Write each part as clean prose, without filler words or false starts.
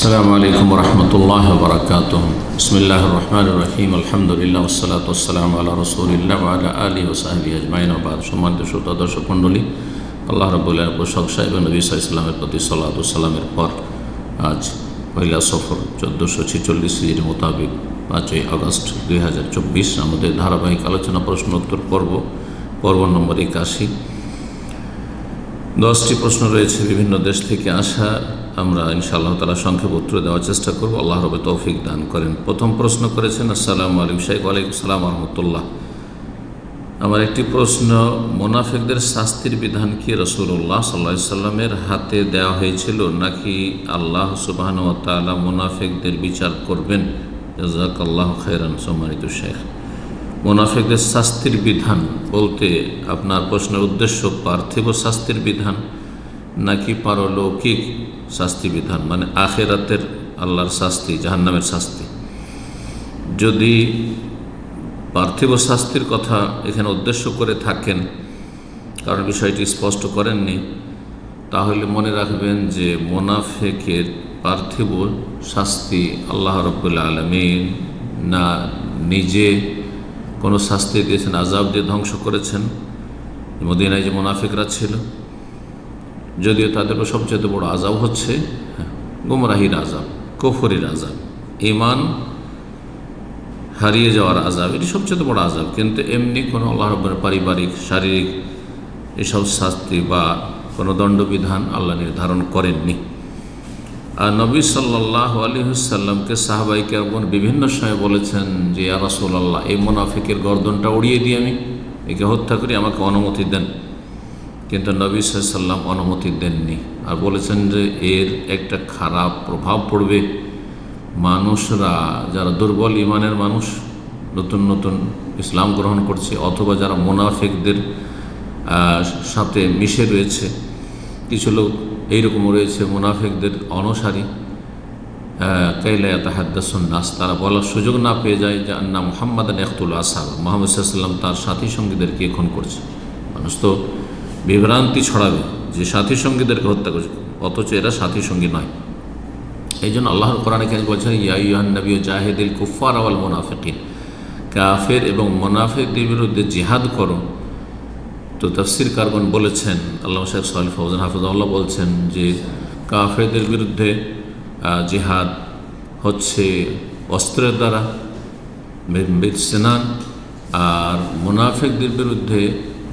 আসসালামু আলাইকুম রহমতুল্লাহ বরকাতুহ। বিসমিল্লাহির রহমানির রহিম। আলহামদুলিল্লাহ ওয়াসসালাতু ওয়াসসালামু আলা রাসূলিল্লাহ ওয়া আলা আলিহি ওয়া সাহবিহি আজমাইন। বাদ। সম্মানিত শ্রোতা দর্শক মণ্ডলী, আল্লাহ রাব্বুল আলামিনের প্রশংসা এবং নবী সাল্লাল্লাহু আলাইহি ওয়াসাল্লামের প্রতি সালাতু ওয়া সালামের পর আজ পয়লা সফর 1446 হিজরি মোতাবেক 5ই আগস্ট 2024 আমাদের ধারাবাহিক আলোচনা প্রশ্নোত্তর পর্ব নম্বর 81। 10টি প্রশ্ন রয়েছে বিভিন্ন দেশ থেকে আসা। আমরা ইনশাআল্লাহ তাআলা সংক্ষেপে উত্তর দেওয়ার চেষ্টা করব। আল্লাহ রবে তৌফিক দান করেন। প্রথম প্রশ্ন করেছেন, আসসালামু আলাইকুম শাইখ। ওয়ালাইকুম আসসালাম রাহমাতুল্লাহ। আমার একটি প্রশ্ন, মুনাফিকদের শাস্তির বিধান কি রাসূলুল্লাহ সাল্লাল্লাহু আলাইহি সাল্লামের হাতে দেওয়া হয়েছিল, নাকি আল্লাহ সুবহানাহু ওয়া তাআলা মুনাফিকদের বিচার করবেন? জাযাকাল্লাহু খাইরান। সম্মানিত শেখ, মুনাফিকদের শাস্তির বিধান বলতে আপনার প্রশ্নের উদ্দেশ্য পার্থিব শাস্তির বিধান নাকি পারলৌকিক শাস্তি বিধান, মানে আখিরাতের আল্লাহর শাস্তি, জাহান্নামের শাস্তি? যদি পার্থিব শাস্তির কথা এখানে উদ্দেশ্য করে থাকেন, কারণ বিষয়টি স্পষ্ট করেননি, তাহলে মনে রাখবেন যে মুনাফিকের পার্থিব শাস্তি আল্লাহ রাব্বুল আলামিন না নিজে কোনো শাস্তি দিয়েছেন, আযাব দিয়ে ধ্বংস করেছেন। মদিনায় যে মুনাফিকরা ছিল, যদিও তাদের সবচেয়ে বড় আযাব হচ্ছে গুমরাহির আযাব, কুফরির আযাব, ঈমান হারিয়ে যাওয়ার আযাব, এটি সবচেয়ে বড় আযাব। কিন্তু এমনি কোনো আল্লাহ রাব্বুল পারিবারিক শারীরিক এসব শাস্তি বা কোনো দণ্ডবিধান আল্লাহ নির্ধারণ করেননি। আর নবী সাল্লাল্লাহু আলাইহি ওয়াসাল্লামকে সাহাবায়ে কেরাম বিভিন্ন সময় বলেছেন যে ইয়া রাসূলুল্লাহ, এই মুনাফিকের গর্দনটা উড়িয়ে দিয়ে আমি একে হত্যা করি, আমাকে অনুমতি দেন। কিন্তু নবী সাল্লাল্লাহু আলাইহি ওয়াসাল্লাম অনুমতি দেননি, আর বলেছেন যে এর একটা খারাপ প্রভাব পড়বে। মানুষরা যারা দুর্বল ইমানের মানুষ, নতুন নতুন ইসলাম গ্রহণ করছে, অথবা যারা মুনাফিকদের সাথে মিশে রয়েছে, কিছু লোক এইরকম রয়েছে মুনাফিকদের অনুসারী, কাইলা ইয়াতাহাদ্দাসুন নাস, তারা বলার সুযোগ না পেয়ে যায় যে আন্না মুহাম্মাদান ইয়াকতুলু আসহাবা, মুহাম্মদ সাল্লাল্লাহু আলাইহি ওয়াসাল্লাম তার সাথী সঙ্গীদেরকে খুন করছে। মানুষ তো বিভ্রান্তি ছড়াবে যে সাথী সঙ্গীদেরকে হত্যা করছে, অথচ এরা সাথী সঙ্গী নয়। এই জন্য আল্লাহর কোরআনে কেন বলছেন ইয়া আইয়ুহান নাবিয়্যু জাহিদিল কুফারা ওয়াল মুনাফিকিন, কাফের এবং মুনাফিকদের বিরুদ্ধে জিহাদ করো। তো তাফসীর কারগণ বলেছেন, আল্লামা শাইখ সালেহ ফাওজান হাফিজাহুল্লাহ বলছেন যে কাফেরদের বিরুদ্ধে জিহাদ হচ্ছে অস্ত্রের দ্বারা, বিসনান, আর মুনাফিকদের বিরুদ্ধে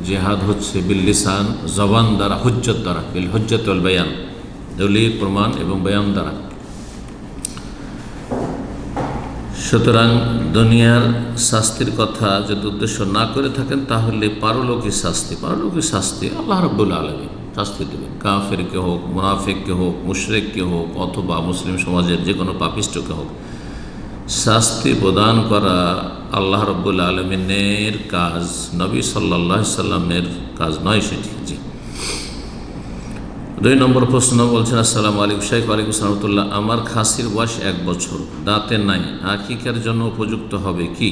জিহাদ হচ্ছে বিল লিসান, জবান দ্বারা, হুজ্জত দ্বারা, বিল হুজ্জত ওয়াল বায়ান, দলিল প্রমাণ এবং বয়ান দ্বারা। সুতরাং দুনিয়ার শাস্তির কথা যদি উদ্দেশ্য না করে থাকেন, তাহলে পারলৌকিক শাস্তি আল্লাহ রাব্বুল আলামিন শাস্তি দেবেন। কাফেরকে হোক, মুনাফিককে হোক, মুশরিককে হোক, অথবা মুসলিম সমাজের যে কোনো পাপিষ্ঠকে হোক, শাস্তি প্রদান করা আল্লাহ রাব্বুল আলামিনের কাজ, নবী সাল্লাল্লাহু আলাইহি সাল্লামের কাজ নয় সেটি। জি। 2 নম্বর প্রশ্ন বলছেন, আসসালামু আলাইকুম শাইখ। ওয়ালাইকুম আসসালাম রাহমাতুল্লাহ। আমার খাসির বয়স 1 বছর, দাঁতে নাই, আকিকার জন্য উপযুক্ত হবে কি?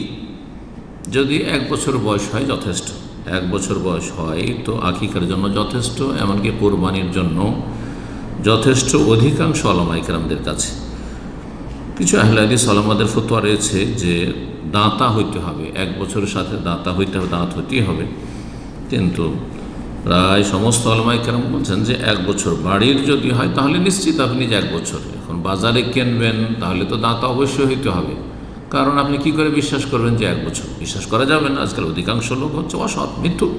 যদি 1 বছর বয়স হয় যথেষ্ট, 1 বছর বয়স হয় তো আকিকার জন্য যথেষ্ট, এমনকি কোরবানির জন্য যথেষ্ট অধিকাংশ উলামায়ে কেরামদের কাছে। কিছু আহলে হাদিস উলামাদের ফতোয়া রয়েছে যে দাঁতা হইতে হবে, 1 বছরের সাথে দাঁতা হইতে হবে, দাঁত হইতেই হবে। কিন্তু প্রায় সমস্ত উলামায়ে কেরাম বলছেন যে 1 বছর। বাড়ির যদি হয় তাহলে নিশ্চিত আপনি যে 1 বছর। এখন বাজারে কিনবেন তাহলে তো দাঁতা অবশ্যই হইতে হবে, কারণ আপনি কি করে বিশ্বাস করবেন যে 1 বছর? বিশ্বাস করা যাবে না। আজকাল অধিকাংশ লোক হচ্ছে অসৎ, মিথ্যুক।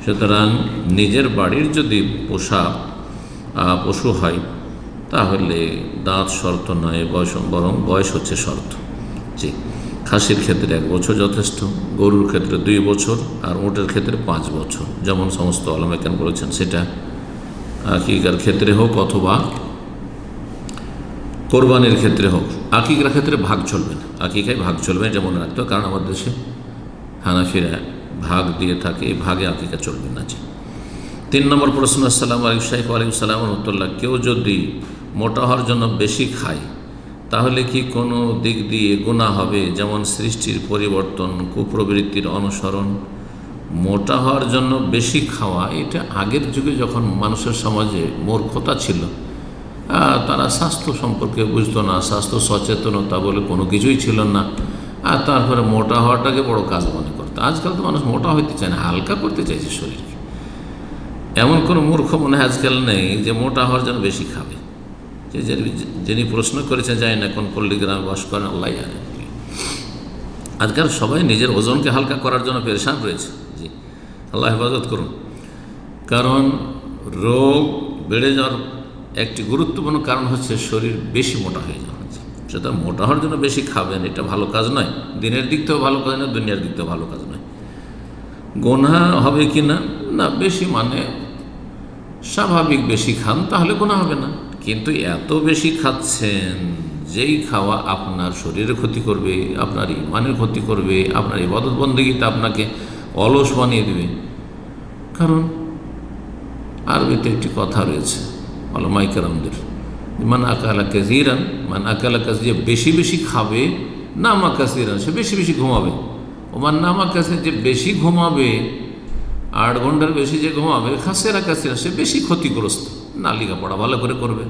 সুতরাং নিজের বাড়ির যদি পোষা পশু হয় তাহলে দাঁত শর্ত নয়, বরং বয়স হচ্ছে শর্ত। জি। খাসির ক্ষেত্রে 1 বছর যথেষ্ট, গরুর ক্ষেত্রে 2 বছর, আর উটের ক্ষেত্রে 5 বছর, যেমন সমস্ত উলামায়ে কেরাম বলেছেন। সেটা আকিকার ক্ষেত্রে হোক অথবা কোরবানির ক্ষেত্রে হোক। আকিকার ক্ষেত্রে ভাগ চলবে না, আকিকায় ভাগ চলবে, যেমন রাখতে, কারণ আমাদের দেশে হানাফিরা ভাগ দিয়ে থাকে, এই ভাগে আকিকা চলবে না। জি। 3 নম্বর প্রশ্ন, আসসালামু আলাইকুম শাইখ। ওয়ালাইকুম আসসালাম রাহমাতুল্লাহ। কেউ যদি মোটা হওয়ার জন্য বেশি খায় তাহলে কি কোনো দিক দিয়ে গুনাহ হবে, যেমন সৃষ্টির পরিবর্তন, কুপ্রবৃত্তির অনুসরণ? মোটা হওয়ার জন্য বেশি খাওয়া, এটা আগের যুগে যখন মানুষের সমাজে মূর্খতা ছিল, তারা স্বাস্থ্য সম্পর্কে বুঝতো না, স্বাস্থ্য সচেতনতা বলে কোনো কিছুই ছিল না, আর তারপরে মোটা হওয়াটাকে বড় কাজ মনে করতো। আজকাল তো মানুষ মোটা হইতে চায় না, হালকা করতে চাইছে শরীরকে। এমন কোনো মূর্খ মনে হয় আজকাল নেই যে মোটা হওয়ার জন্য বেশি খাবে। যিনি প্রশ্ন করেছেন যায় না কোন পল্লীগ্রামে বাস করেন, আল্লাহ জানেন। আজকাল সবাই নিজের ওজনকে হালকা করার জন্য পেরেশান রয়েছে। জি, আল্লাহ হেফাজত করুন। কারণ রোগ বেড়ে যাওয়ার একটি গুরুত্বপূর্ণ কারণ হচ্ছে শরীর বেশি মোটা হয়ে যাওয়া। সেটা মোটা হওয়ার জন্য বেশি খাবেন, এটা ভালো কাজ নয়। দিনের দিক থেকেও ভালো কাজ নয়, দুনিয়ার দিক থেকেও ভালো কাজ নয়। গোনা হবে কি না, না বেশি মানে স্বাভাবিক বেশি খান তাহলে গোনা হবে না। কিন্তু এত বেশি খাচ্ছেন যেই খাওয়া আপনার শরীরের ক্ষতি করবে, আপনার ইমানের ক্ষতি করবে, আপনার ইবাদত বন্দেগীতে আপনাকে অলস বানিয়ে দেবে। কারণ আরবিতে একটি কথা রয়েছে ওলামায়ে কেরামদের, মান আকালা কাসীরান, মান আকালা কাসীরান, বেশি বেশি খাবে, নামা কাসীরান, সে বেশি বেশি ঘুমাবে। ও মান নামা কাসীরান, যে বেশি ঘুমাবে, 8 ঘন্টার বেশি যে ঘুমাবে, খাসেরা কাসীরান, সে বেশি ক্ষতিগ্রস্ত। না লেখাপড়া ভালো করে করবে,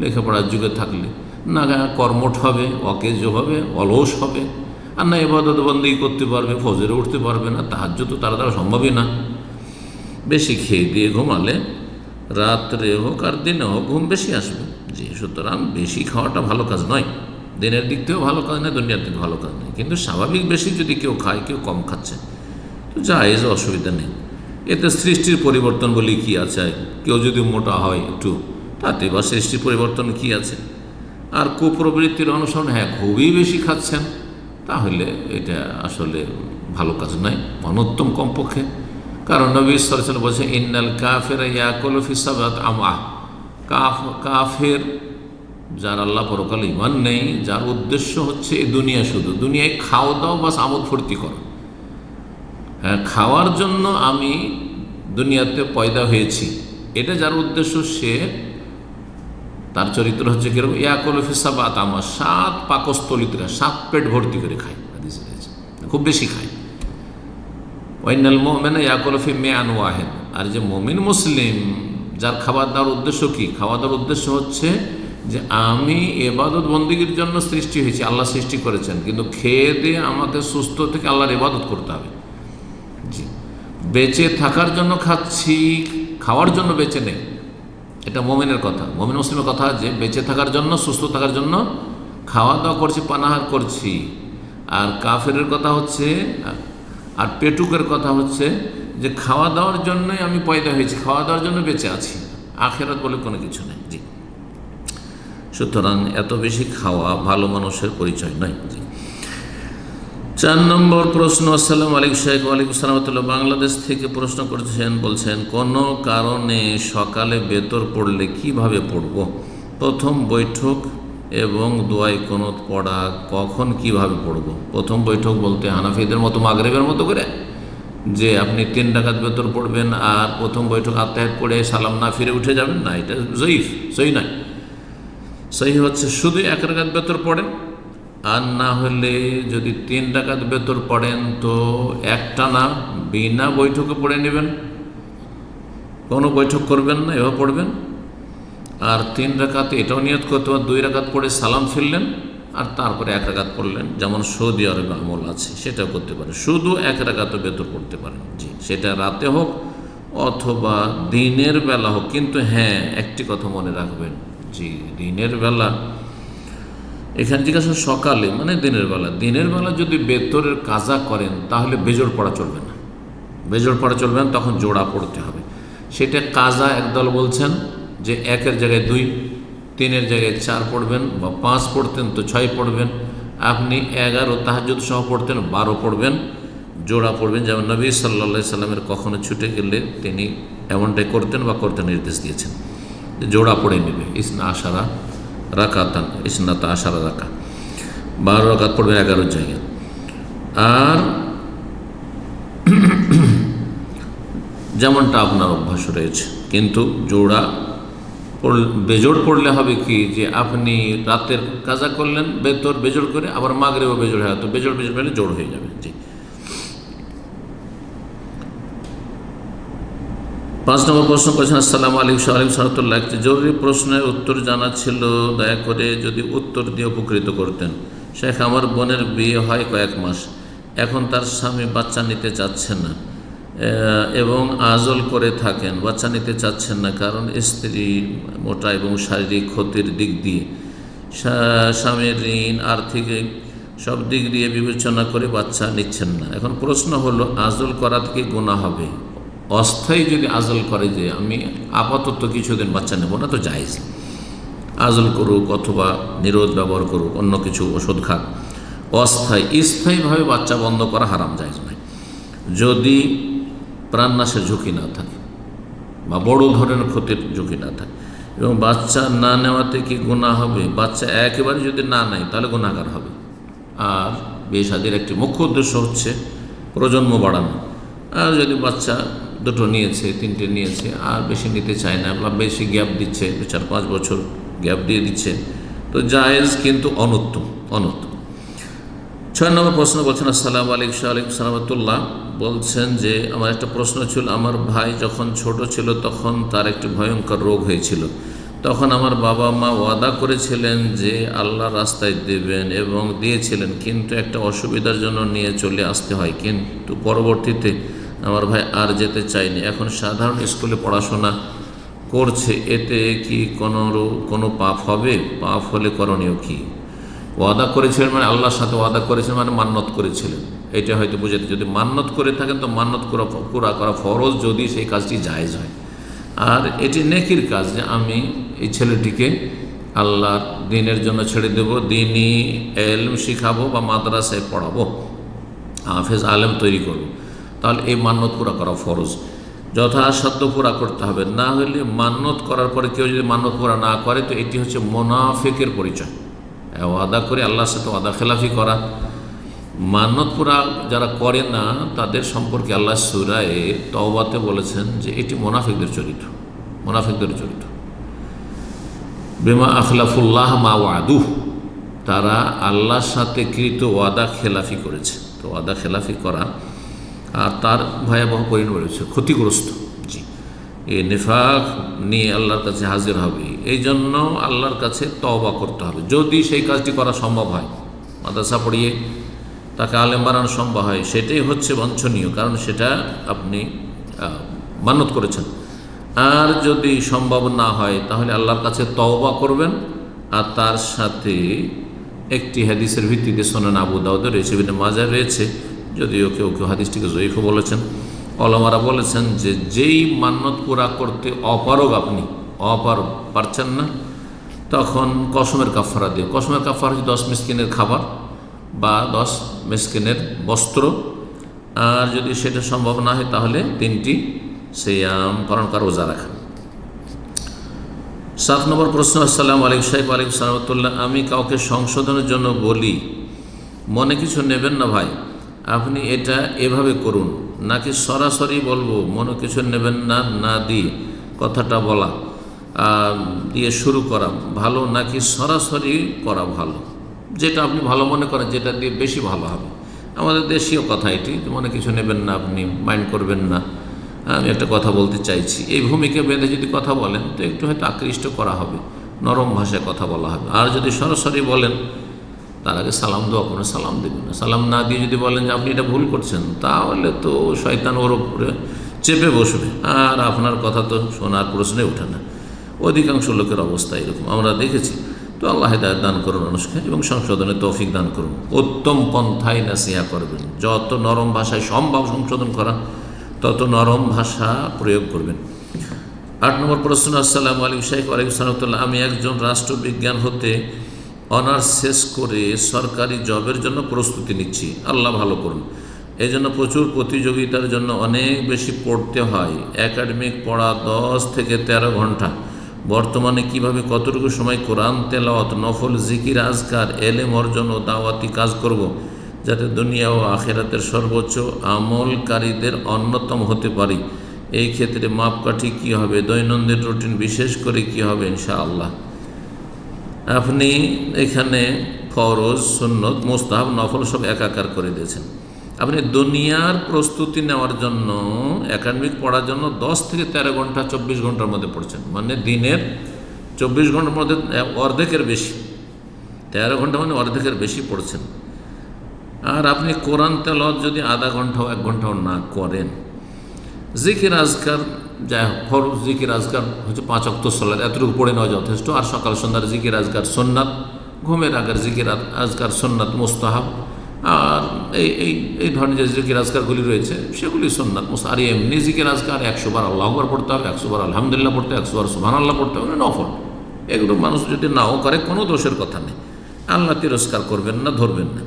লেখাপড়ার যুগে থাকলে না কর্মঠ হবে, অকেজ হবে, অলস হবে, আর না ইবাদত বন্দেগী করতে পারবে, ফজরে উঠতে পারবে না, তাহাজ্জুদ তো তার দ্বারা সম্ভবই না। বেশি খেয়ে দিয়ে ঘুমালে রাত্রে হোক আর দিনে হোক ঘুম বেশি আসবে। জি, সুতরাং বেশি খাওয়াটা ভালো কাজ নয়, দিনের দিক থেকেও ভালো কাজ নয়, দুনিয়ার দিক ভালো কাজ নয়। কিন্তু স্বাভাবিক বেশি যদি কেউ খায়, কেউ কম খাচ্ছে, তো জায়েজ, অসুবিধা নেই। এতে সৃষ্টির পরিবর্তন বলি কি আছে? কেউ যদি মোটা হয় একটু, তাতে বা সৃষ্টির পরিবর্তন কি আছে? আর কুপ্রবৃত্তির অনুসরণ, হ্যাঁ খুবই বেশি খাচ্ছেন, তাহলে এটা আসলে ভালো কাজ নয়, অনুত্তম কমপক্ষে। কারণ নবী সাল্লাল্লাহু আলাইহি ওয়াসাল্লাম বলছেন, ইন্নাল কাফিরা ইয়াকুলু ফি সাবআতি আমআহ, কাফের, যার আল্লাহ পরকালে ঈমান নেই, যার উদ্দেশ্য হচ্ছে এই দুনিয়া, শুধু দুনিয়ায় খাওয়া দাও বাস, আমোদ ফুর্তি করো। হ্যাঁ, খাওয়ার জন্য আমি দুনিয়াতে পয়দা হয়েছি, এটা যার উদ্দেশ্য, সে তার চরিত্র হচ্ছে কিরকম, ইয়াকুলু ফি সাবআতি আমআহ, 7 পাকস্থলিতে, 7 পেট ভর্তি করে খায়, হাদিসে রয়েছে, খুব বেশি খায়। ওয়াইনাল মুমিনা ইয়াকুলু ফি মিআন ওয়াহিদ, আর যে মুমিন মুসলিম, যার খাবার দাওয়ার উদ্দেশ্য কি? খাওয়া দাওয়ার উদ্দেশ্য হচ্ছে যে আমি ইবাদত বন্দেগীর জন্য সৃষ্টি হয়েছি, আল্লাহ সৃষ্টি করেছেন, কিন্তু খেয়ে দিয়ে আমাকে সুস্থ থেকে আল্লাহর ইবাদত করতে হবে। জি, বেঁচে থাকার জন্য খাচ্ছি, খাওয়ার জন্য বেঁচে নেই, এটা মুমিনের কথা, মুমিন মুসলিমের কথা, যে বেঁচে থাকার জন্য, সুস্থ থাকার জন্য খাওয়া দাওয়া করছি, পানাহার করছি। আর কাফেরের কথা হচ্ছে, আর পেটুকের কথা হচ্ছে যে খাওয়া দাওয়ার জন্যই আমি পয়দা হয়েছি, খাওয়া দাওয়ার জন্য বেঁচে আছি, আখেরাত বলে কোনো কিছু নেই। জি, সুতরাং এত বেশি খাওয়া ভালো মানুষের পরিচয় নয়। জি, 4 নম্বর প্রশ্ন। আসসালামু আলাইকুম শেখ। ওয়ালাইকুম আসসালাম। বাংলাদেশ থেকে প্রশ্ন করছেন, বলছেন কোনো কারণে সকালে বেতর পড়লে কিভাবে পড়ব? প্রথম বৈঠক এবং দোয়ায় কুনুত পড়া কখন কিভাবে পড়ব? প্রথম বৈঠক বলতে হানাফিদের মতো মাগরিবের মতো করে, যে আপনি 3 রাকাত বেতর পড়বেন আর প্রথম বৈঠক আত্তাহিয়াত পড়ে সালাম না ফিরে উঠে যাবেন, না, এটা জয়ীফ, সহি নয়। সহি হচ্ছে শুধু 1 রাকাত বেতর পড়েন, আর না হলে যদি 3 রাকাত বেতর পড়েন তো একটানা বিনা বৈঠকে পড়ে নেবেন, কোনো বৈঠক করবেন না, এভাবে পড়বেন। আর 3 রাকাতে এটাও নিয়ত করতে পারেন, 2 রাকাত পড়ে সালাম ফিরলেন আর তারপরে 1 রাকাত পড়লেন, যেমন সৌদি আরবে আমল আছে, সেটাও করতে পারেন। শুধু 1 রাকাতও বেতর পড়তে পারেন। জি, সেটা রাতে হোক অথবা দিনের বেলা হোক। কিন্তু হ্যাঁ, একটি কথা মনে রাখবেন, জি, দিনের বেলা, এখানে জিজ্ঞাসা সকালে মানে দিনের বেলা, দিনের বেলা যদি বেতরের কাজা করেন তাহলে বেজোড় পড়া চলবে না, বেজোড় পড়া চলবে না, তখন জোড়া পড়তে হবে। সেটা কাজা একদল বলছেন যে 1-এর জায়গায় 2, 3-এর জায়গায় 4 পড়বেন, বা 5 পড়তেন তো 6 পড়বেন। আপনি 11 তাহাজ্জুদ সহ পড়তেন, 12 পড়বেন, জোড়া পড়বেন। যেমন নবী সাল্লাল্লাহু আলাইহি সাল্লামের কখনো ছুটে গেলে তিনি এমনটাই করতেন বা করতে নির্দেশ দিয়েছেন, জোড়া পড়ে নেবে। 12 রাকাতান, 12 রাকা, 12 রাকাত পড়বেন 11-এর জায়গায়। আর যেমনটা আপনার অভ্যাস রয়েছে, কিন্তু জোড়া বেজোড় পড়লে হবে কি, যে আপনি রাতের কাজা করলেন বেতর বেজোড় করে, আবার মাগরিবও বেজোড় হয়, তো বেজোড় পেলে জোড় হয়ে যাবে। জি, 5 নম্বর প্রশ্ন করেছেন, আসসালামু আলাইকুম সালাতুল্লাহ, একটি জরুরি প্রশ্নের উত্তর জানা ছিল, দয়া করে যদি উত্তর দিয়ে উপকৃত করতেন। শেখ, আমার বোনের বিয়ে হয় কয়েক মাস, এখন তার স্বামী বাচ্চা নিতে চাচ্ছেন না এবং আজল করে থাকেন, বাচ্চা নিতে চাচ্ছেন না কারণ স্ত্রী মোটা এবং শারীরিক ক্ষতির দিক দিয়ে, স্বামীর ঋণ, আর্থিক সব দিক দিয়ে বিবেচনা করে বাচ্চা নিচ্ছেন না। এখন প্রশ্ন হলো, আজল করা থেকে গুনাহ হবে? অস্থায়ী যদি আজল করে যে আমি আপাতত কিছুদিন বাচ্চা নেব না, তো জায়েজ। আজল করুক অথবা নিরোধ ব্যবহার করুক, অন্য কিছু ওষুধ খাক। স্থায়ীভাবে বাচ্চা বন্ধ করা হারাম, জায়েজ নয়, যদি প্রাণনাশের ঝুঁকি না থাকে বা বড় ধরনের ক্ষতির ঝুঁকি না থাকে। এবং বাচ্চা না নেওয়াতে কি গুনাহ হবে? বাচ্চা একেবারে যদি না নেয় তাহলে গুনাহগার হবে। আর বিয়ে শাদীর একটি মুখ্য উদ্দেশ্য হচ্ছে প্রজন্ম বাড়ানো। আর যদি বাচ্চা 2টো নিয়েছে, 3টে নিয়েছে, আর বেশি নিতে চায় না বা বেশি গ্যাপ দিচ্ছে, 4-5 বছর গ্যাপ দিয়ে দিচ্ছে, তো জায়েজ, কিন্তু অনুত্তম। 6 নম্বর প্রশ্ন বলছেন, আসসালামু আলাইকুম সালামতুল্লাহ, বলছেন যে আমার একটা প্রশ্ন ছিল, আমার ভাই যখন ছোট ছিল তখন তার একটি ভয়ঙ্কর রোগ হয়েছিল। তখন আমার বাবা মা ওয়াদা করেছিলেন যে আল্লাহর রাস্তায় দেবেন এবং দিয়েছিলেন, কিন্তু একটা অসুবিধার জন্য নিয়ে চলে আসতে হয়। কিন্তু পরবর্তীতে আমার ভাই আর যেতে চায়নি, এখন সাধারণ স্কুলে পড়াশোনা করছে। এতে কি কোনো পাপ হবে? পাপ হলে করণীয় কি? ওয়াদা করেছিলেন মানে আল্লাহর সাথে ওয়াদা করেছিলেন মানে মান্নত করেছিলেন, এটা হয়তো বুঝাতে। যদি মান্নত করে থাকেন তো মান্নত পুরা করা ফরজ, যদি সেই কাজটি জায়েজ হয়। আর এটি নেকির কাজ যে আমি এই ছেলেটিকে আল্লাহর দ্বীনের জন্য ছেড়ে দেব, দ্বীনি ইলম শিখাবো বা মাদ্রাসায় পড়াবো, হাফেজ আলেম তৈরি করব, তাহলে এই মান্নত পুরা করা ফরজ, যথাসাধ্য পুরা করতে হবে। না হলে মান্নত করার পরে কেউ যদি মান্নত পুরা না করে, তো এটি হচ্ছে মুনাফিকের পরিচয়। ওয়াদা করে আল্লাহর সাথে ওয়াদা খেলাফি করা। মান্নত পুরা যারা করে না তাদের সম্পর্কে আল্লাহ সূরায়ে তাওবাতে বলেছেন যে এটি মুনাফিকদের চরিত্র। বিমা আখলাফুল্লাহ মা ওয়াদুহ, তারা আল্লাহর সাথে কৃত ওয়াদা খেলাফি করেছে। তো ওয়াদা খেলাফি করা আর তার ভয়াবহ পরিণাম রয়েছে, ক্ষতিগ্রস্ত। জি, এই নিফাক নিয়ে আল্লাহর কাছে হাজির হবে। এই জন্য আল্লাহর কাছে তওবা করতে হবে। যদি সেই কাজটি করা সম্ভব হয়, মাদ্রাসা পড়িয়ে তাকে আলেম বানানো সম্ভব হয়, সেটাই হচ্ছে বাঞ্ছনীয়, কারণ সেটা আপনি মানত করেছেন। আর যদি সম্ভব না হয় তাহলে আল্লাহর কাছে তওবা করবেন। আর তার সাথে একটি হাদিসের ভিত্তিতে সুনান আবু দাউদে রয়েছে, ইবনে মাজাহ রয়েছে, যদিও কেউ হাদিসটিকে যঈফও বলেছেন। ওলামারা বলেছেন যে যেই মান্নত পুরা করতে আপনি পারছেন না, তখন কসমের কাফারা দিয়ে, কসমের কাফারা হচ্ছে 10 মিসকিনের খাবার বা 10 মিসকিনের বস্ত্র। আর যদি সেটা সম্ভব না হয় তাহলে 3টি সিয়াম পালন করা, রোজা রাখা। 7 নম্বর প্রশ্ন, আসসালামু আলাইকুম শাইখ। ওয়ালাইকুম সালামতুল্লাহ, আমি কাউকে সংশোধনের জন্য বলি, মনে কিছু নেবেন না ভাই, আপনি এটা এভাবে করুন, নাকি সরাসরি বলবো মনে কিছু নেবেন না, না দিয়ে কথাটা বলা দিয়ে শুরু করা ভালো, নাকি সরাসরি করা ভালো? যেটা আপনি ভালো মনে করেন, যেটা দিয়ে বেশি ভালো হবে। আমাদের দেশীয় কথা এটি, মনে কিছু নেবেন না, আপনি মাইন্ড করবেন না, আমি একটা কথা বলতে চাইছি, এই ভূমিকা বেঁধে যদি কথা বলেন তো একটু হয়তো আকৃষ্ট করা হবে, নরম ভাষায় কথা বলা হবে। আর যদি সরাসরি বলেন, তার আগে সালাম দেওয়া, কোনো সালাম দেবেন না। সালাম না দিয়ে যদি বলেন যে আপনি এটা ভুল করছেন, তাহলে তো শয়তান ওর উপরে চেপে বসবে, আর আপনার কথা তো শোনার প্রশ্নে ওঠে না। অধিকাংশ লোকের অবস্থা এরকম আমরা দেখেছি। তো আল্লাহ হিদায়াত দান করুন মানুষকে এবং সংশোধনের তৌফিক দান করুন। উত্তম পন্থায় নাসিহা করবেন, যত নরম ভাষায় সম্ভব সংশোধন করা তত নরম ভাষা প্রয়োগ করবেন। 8 নম্বর প্রশ্ন, আসসালামু আলাইকুম শাইখ। ওয়ালাইকুম সালামতুল্লাহ, আমি একজন রাষ্ট্রবিজ্ঞান হতে অনার্স শেষ করে সরকারি জবের জন্য প্রস্তুতি নিচ্ছি, আল্লাহ ভালো করুন। এই জন্য প্রচুর প্রতিযোগিতার জন্য অনেক বেশি পড়তে হয়। একাডেমিক পড়া 10 থেকে 13 ঘন্টা। বর্তমানে কিভাবে কতটুকু সময় কোরআন তেলাওয়াত, নফল জিকির, আজকার, এলেম অর্জন ও দাওয়াতি কাজ করব, যাতে দুনিয়া ও আখিরাতের সর্বোচ্চ আমলকারীদের অন্যতম হতে পারি? এই ক্ষেত্রে মাপকাঠি কী হবে? দৈনন্দিন রুটিন বিশেষ করে কী হবে ইনশাআল্লাহ? আপনি এখানে ফরজ, সুন্নত, মুস্তাহাব, নফল সব একাকার করে দিয়েছেন। আপনি দুনিয়ার প্রস্তুতি নেওয়ার জন্য, একাডেমিক পড়ার জন্য 10 থেকে 13 ঘন্টা 24 ঘন্টার মধ্যে পড়ছেন, মানে দিনের 24 ঘন্টার মধ্যে অর্ধেকের বেশি, 13 ঘন্টা মানে অর্ধেকের বেশি পড়ছেন। আর আপনি কোরআন তেলাওয়াত যদি আধা ঘন্টাও 1 ঘন্টাও না করেন, জিকির আজকার, যাই হোক ফরজ জিকির আজকার হচ্ছে 5 ওয়াক্ত সালাত, এতটুকু পড়ে নেওয়া যথেষ্ট। আর সকাল সন্ধ্যার জিকির আজকার সুন্নাত, ঘুমের আগের জিকির আজকার সুন্নাত মুস্তাহাব, আর এই ধরনের যে জিকির আজকারগুলি রয়েছে সেগুলি সুন্নাত মুস্তাহাব। আর এমনি জিকির আজকার 100 বার আল্লাহু আকবার পড়তে হবে, 100 বার আলহামদুলিল্লাহ পড়তে হবে, 100 বার সুবহানাল্লাহ পড়তে হবে, নফল। এগুলো মানুষ যদি নাও করে কোনো দোষের কথা নেই, আল্লাহ তিরস্কার করবেন না, ধরবেন না।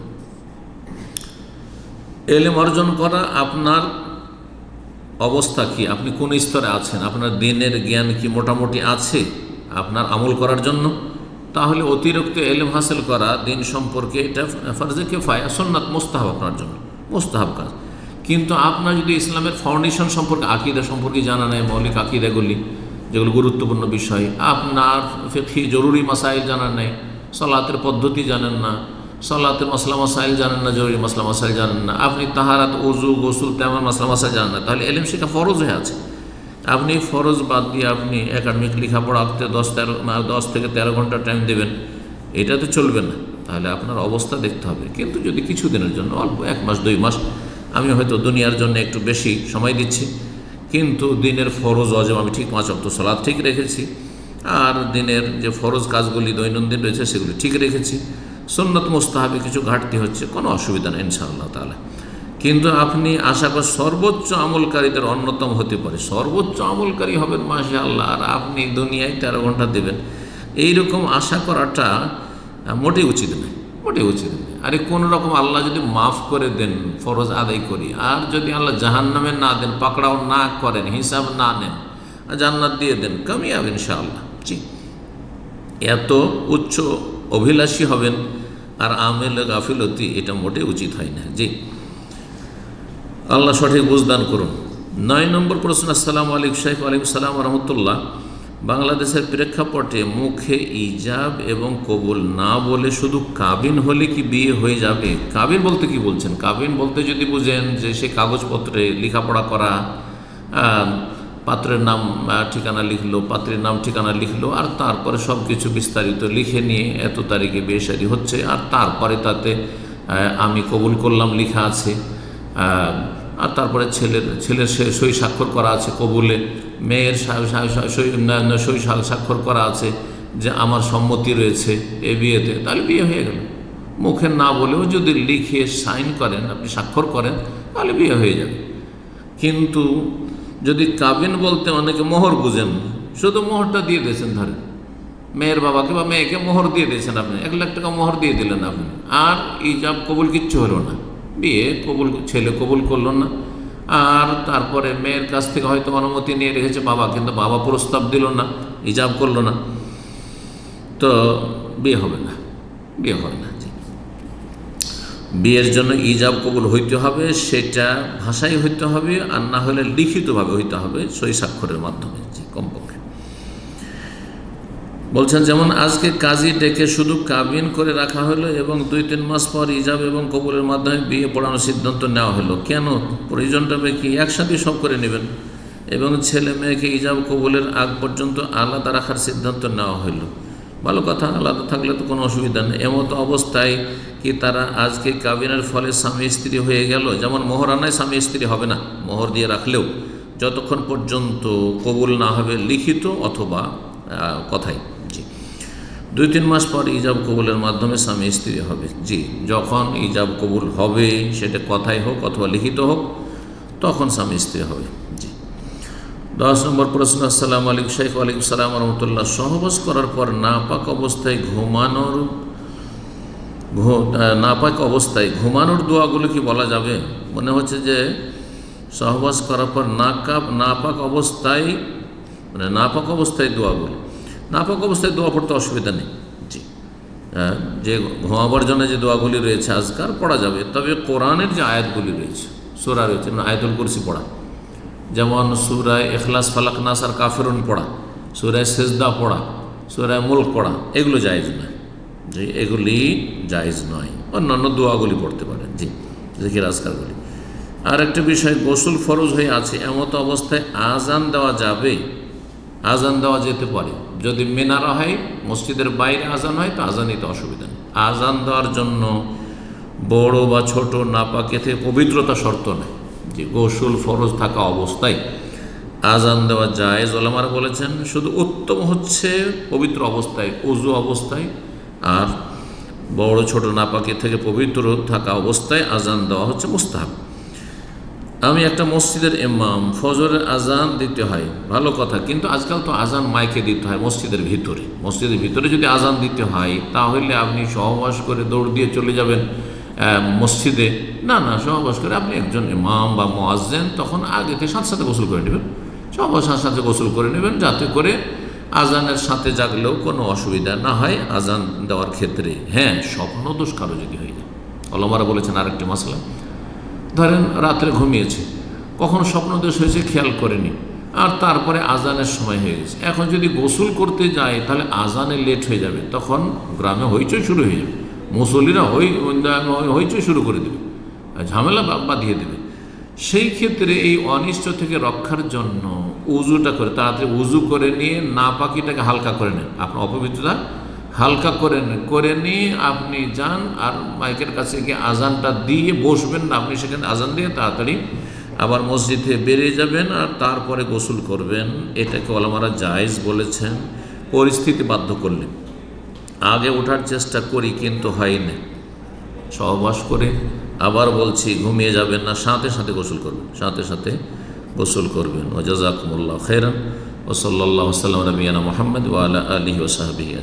ইলম অর্জন করা আপনার অবস্থা কি, আপনি কোন স্তরে আছেন, আপনার দিনের জ্ঞান কি মোটামুটি আছে আপনার আমল করার জন্য, তাহলে অতিরিক্ত ইলম হাসিল করা দিন সম্পর্কে এটা ফরজে কিফায়া, সুন্নাত মুস্তাহাব আপনার জন্য, মুস্তাহাব কাজ। কিন্তু আপনার যদি ইসলামের ফাউন্ডেশন সম্পর্কে, আকীদা সম্পর্কে জানা নেই, মৌলিক আকীদাগুলি যেগুলো গুরুত্বপূর্ণ বিষয়, আপনার ফিকহি জরুরি মাসাইল জানা নেই, সালাতের পদ্ধতি জানেন না, সালাতের মাসলা মাসাইল জানেন না, জরুরি মাসলা মাসাইল জানেন না, আপনি তাহারাত, ওযু, গোসল, তেমন মাসলা মাসাইল জানেন না, তাহলে ইলম শেখা ফরজ হয়ে আছে। আপনি ফরজ বাদ দিয়ে আপনি একাডেমিক লেখাপড়াতে 10 থেকে 13 ঘন্টা টাইম দেবেন, এটা তো চলবে না। তাহলে আপনার অবস্থা দেখতে হবে। কিন্তু যদি কিছুদিনের জন্য, অল্প 1 মাস 2 মাস, আমি হয়তো দুনিয়ার জন্য একটু বেশি সময় দিচ্ছি, কিন্তু দিনের ফরজ ওয়াজিব আমি ঠিক 5 ওয়াক্ত সালাত ঠিক রেখেছি, আর দিনের যে ফরজ কাজগুলি দৈনন্দিন রয়েছে সেগুলি ঠিক রেখেছি, সুন্নাত মুস্তাহাবে কিছু ঘাটতি হচ্ছে, কোনো অসুবিধা নেই ইনশাআল্লাহ তাআলা। কিন্তু আপনি আশা করেন সর্বোচ্চ আমলকারীদের অন্যতম হতে পারে, সর্বোচ্চ আমলকারী হবেন মাশাআল্লাহ, আর আপনি দুনিয়ায় 13 ঘন্টা দেবেন, এইরকম আশা করাটা মোটেই উচিত নয়, মোটেই উচিত নয়। আরে কোনো রকম আল্লাহ যদি মাফ করে দেন, ফরজ আদায় করি, আর যদি আল্লাহ জাহান্নামে না দেন, পাকড়াও না করেন, হিসাব না নেন, জান্নাত দিয়ে দেন, কামিয়াব ইনশাআল্লাহ। জি, এত উচ্চ অভিলাষী হবেন আর আমেল গাফিলতি, এটা মোটেই উচিত হয় না। জি, আল্লাহ সঠিক বুঝদান করুন। 9 নম্বর প্রশ্ন। আসসালামু আলাইকুম শাইখ। ওয়ালাইকুম সালাম রহমতুল্লাহ। বাংলাদেশের প্রেক্ষাপটে মুখে ইজাব এবং কবুল না বলে শুধু কাবিন হলে কি বিয়ে হয়ে যাবে? কাবিন বলতে কি বলছেন? কাবিন বলতে যদি বুঝেন যে সে কাগজপত্রে লেখাপড়া করা, পাত্রের নাম ঠিকানা লিখলো, পাত্রের নাম ঠিকানা লিখলো, আর তারপরে সব কিছু বিস্তারিত লিখে নিয়ে এত তারিখে বিয়ে শাদী হচ্ছে, আর তারপরে তাতে আমি কবুল করলাম লেখা আছে, আর তারপরে ছেলের সই স্বাক্ষর করা আছে কবুলে, মেয়ের সই স্বাক্ষর করা আছে যে আমার সম্মতি রয়েছে এই বিয়েতে, তাহলে বিয়ে হয়ে গেল। মুখে না বলেও যদি লিখে সাইন করেন, আপনি স্বাক্ষর করেন, তাহলে বিয়ে হয়ে যাবে। কিন্তু যদি কাবিন বলতে অনেকে মোহর বুঝেন, শুধু মোহরটা দিয়ে দিয়েছেন, ধরেন মেয়ের বাবাকে বা মেয়েকে মোহর দিয়ে দিয়েছেন, আপনি 1 লাখ টাকা মোহর দিয়ে দিলেন আপনি, আর ইজাব কবুল কিচ্ছু হলো না, বিয়ে কবুল, ছেলে কবুল করলো না, আর তারপরে মেয়ের কাছ থেকে হয়তো অনুমতি নিয়ে রেখেছে বাবা, কিন্তু বাবা প্রস্তাব দিল না, ইজাব করলো না, তো বিয়ে হবে না, বিয়ে হবে না। বিয়ের জন্য ইজাব কবুল হইতে হবে, সেটা ভাষায় হইতে হবে, আর না হলে লিখিতভাবে হইতে হবে, সই স্বাক্ষরের মাধ্যমে, কমপক্ষে। বলছেন যেমন আজকে কাজী ডেকে শুধু কাবিন করে রাখা হলো এবং 2-3 মাস পর ইজাব এবং কবুলের মাধ্যমে বিয়ে পড়ানোর সিদ্ধান্ত নেওয়া হলো, কেন? প্রয়োজনটা কি একসাথে সব করে নেবেন এবং ছেলে মেয়েকে ইজাব কবুলের আগ পর্যন্ত আলাদা রাখার সিদ্ধান্ত নেওয়া হলো? ভালো কথা, আলাদা থাকলে তো কোনো অসুবিধা নেই। এমতো অবস্থায় কি তারা আজকে কাবিনের ফলে স্বামী স্ত্রী হয়ে গেল? যেমন মোহরানায় স্বামী স্ত্রী হবে না, মোহর দিয়ে রাখলেও যতক্ষণ পর্যন্ত কবুল না হবে লিখিত অথবা কথাই। জি, 2-3 মাস পর ইজাব কবুলের মাধ্যমে স্বামী স্ত্রী হবে। জি, যখন ইজাব কবুল হবে, সেটা কথাই হোক অথবা লিখিত হোক, তখন স্বামী স্ত্রী হবে। জি, 10 নম্বর প্রশ্ন। আসসালামু আলাইকুম শাইখ। ওয়ালাইকুম সালাম রহমতুল্লাহ। সহবাস করার পর নাপাক অবস্থায় ঘুমানোর দোয়াগুলো কি বলা যাবে? মনে হচ্ছে যে সহবাস করার পর নাপাক অবস্থায় দোয়াগুলো, নাপাক অবস্থায় দোয়া পড়তে অসুবিধা নেই। জি, যে ঘুমাবার জন্য যে দোয়াগুলি রয়েছে আজকার পড়া যাবে, তবে কোরআনের যে আয়াতগুলি রয়েছে, সূরা রয়েছে, আয়াতুল কুরসি পড়া, যেমন সূরায়ে ইখলাস, ফালাক, নাস আর কাফিরুন পড়া, সূরায়ে সিজদা পড়া, সূরায়ে মুলক পড়া, এগুলো জায়েজ নয়। জি, এগুলি জায়েজ নয়। অন্যান্য দোয়াগুলি পড়তে পারেন। জি, জিকির আজকারগুলি। আর একটা বিষয়, গোসল ফরজ হয়ে আছে এমত অবস্থায় আজান দেওয়া যাবে? আজান দেওয়া যেতে পারে। যদি মিনারা হয়, মসজিদের বাইরে আজান হয়, তো আজান দিতে অসুবিধা নেই। আজান দেওয়ার জন্য বড় বা ছোট নাপাকে থেকে পবিত্রতা শর্ত নেই, যে গোসল ফরজ থাকা অবস্থায় আজান দেওয়া জায়েজ। ওলামারা বলেছেন শুধু উত্তম হচ্ছে পবিত্র অবস্থায়, ওযু অবস্থায়, আর বড় ছোট নাপাকে থেকে পবিত্র থাকা অবস্থায় আজান দেওয়া হচ্ছে মুস্তাহাব। আমি একটা মসজিদের ইমাম, ফজরের আজান দিতে হয়, ভালো কথা, কিন্তু আজকাল তো আজান মাইকে দিতে হয় মসজিদের ভিতরে যদি আজান দিতে হয়, তাহলে আপনি সহবাস করে দৌড় দিয়ে চলে যাবেন মসজিদে? না, সহবাস করে আপনি একজন ইমাম বা মুয়াজ্জিন, তখন আগে থেকে সাথে গোসল করে নেবেন, সহবাস সাথে গোসল করে নেবেন, যাতে করে আজানের সাথে জাগলেও কোনো অসুবিধা না হয় আজান দেওয়ার ক্ষেত্রে। হ্যাঁ, স্বপ্নদোষ কারো যদি হয়ে যায়, ওলামারা বলেছেন আরেকটি মাসলা, ধরেন রাত্রে ঘুমিয়েছে, কখনো স্বপ্নদোষ হয়েছে খেয়াল করেনি, আর তারপরে আজানের সময় হয়ে গেছে, এখন যদি গোসল করতে যায় তাহলে আজানে লেট হয়ে যাবে, তখন গ্রামে হইচই শুরু হয়ে যাবে, মুসল্লিরা হইচই শুরু করে দেবে, ঝামেলা বাঁধিয়ে দেবে। সেই ক্ষেত্রে এই অনিষ্ট থেকে রক্ষার জন্য উজুটা করে তাড়াতাড়ি উজু করে নিয়ে নাপাকিটাকে হালকা করে নেন, আপনার অপবিত্রতা হালকা করে নিয়ে আপনি যান, আর মাইকের কাছে গিয়ে আজানটা দিয়ে বসবেন না, আপনি সেখানে আজান দিয়ে তাড়াতাড়ি আবার মসজিদে বেরিয়ে যাবেন, আর তারপরে গোসল করবেন। এটাকে ওলামারা জায়েজ বলেছেন, পরিস্থিতি বাধ্য করলে। আগে ওঠার চেষ্টা করি কিন্তু হয়নি, সহবাস করে, আবার বলছি ঘুমিয়ে যাবেন না, সাথে সাথে গোসল করবেন। ওয়া জাযাকুমুল্লাহু খাইরান ওয়া সাল্লাল্লাহু আলা নবিয়িনা মুহাম্মদ ওয়া আলা আলিহি ওয়া সাহবিহি।